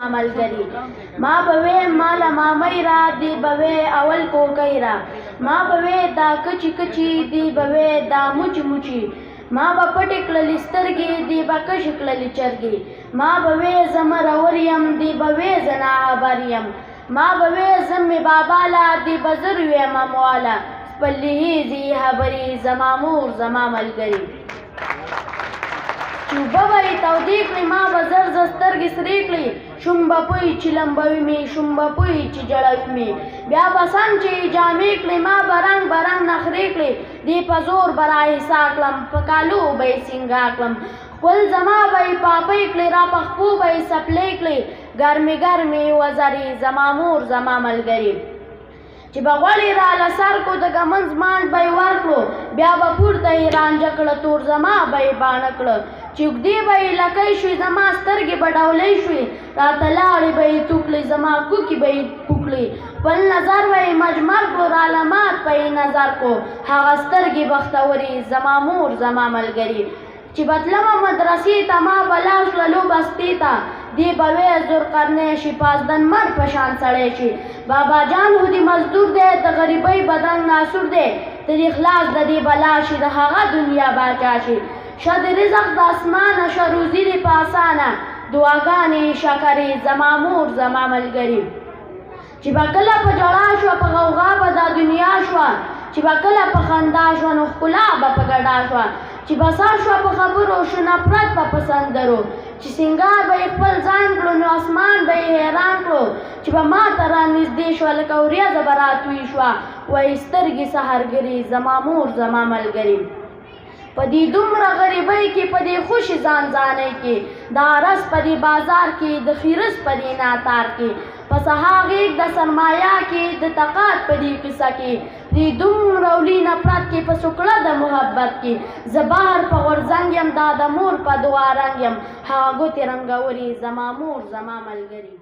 ملګری ما بوي مال مامای را دی بوي اول کوکای را ما بوي دا کچی کچی دی بوي دا موچ موچی ما با پټکل لسترګي دی با کشکل لچرګي ما بوي زمر اوریم دی بوي زنا بریم ما بوي زم بابا لا دی بزر وې ماموالا پلهی دی خبري زمامور زما ملګری چوبه وای تودې کړې ما به زر زر سترګې سرې کړې شومبه پوی چې لمبوي مې شومبه پوی چې جړوي مې بیا به سم چې جامې کړې ما به رنګ نخرې کړې دې په زور به راحصا کړم په کالو به یې سینګا کړم خپل زما به یې پاپۍ کړې را په خپو به یې سپلې کړې ګرمې ګرمې وزرې زما مور زما ملګري چې به غوړې راله سر کو د ګمن زمان به یې ورکړو بیا به پورته یې رانجه کړه تور زما به یې باڼه کړه چې اوږدې به یې لکۍ شوې زما سترګې به ډولۍ شوې راته لاړې به یې توکړې زما کوکې به یې پوکړې خپل نظر به یې مجمر کړو راله مات به یې نظر کو هغه سترګې بختورې زما مور زما ملګري چې به تلمه مدرسې ته ما به لاس للو بستې ته دی به وی ذوالقرنین شي پازدن مر په شان سړی شي بابا جان خو دې مزدور دی د غریبۍ بدرنګ ناسور دی د دې خلاص د دې بلا شي د هغه دنیا باچا شي شه د رزق د اسمانه شه روزي دې په اسانه دعاګانې شکرې زما مور زما ملګري چې به کله په ژړا شوه په غوغا به دا دنیا شوه چې به کله په خندا شوه نو ښکلا به په ګډا شوه چې به سر شوه په خبرو شو نفرت به په سندرو چې سینګار به یې خپل ځان کړو نو اسمان به یې حیران کړو چې به ما ته رانږدې شوه لکه وریځه به راتوی شوه وایي سترګې سحرګرې زما مور زما ملګري په دې دومره غریبۍ کې په دې خوشي ځانځانۍ کې د عرس په دې بازار کې د خیرس په دې ناتار کې په سها غېږ د سرمایه کې د تقات په دې قصه کې دې دومره ولي نفرت کې په سوکړه د محبت کې زه بهر په غورځنګ یم دا د مور په دعا رنګ یم هغه ګوتې رنګورې زما مور زما ملګري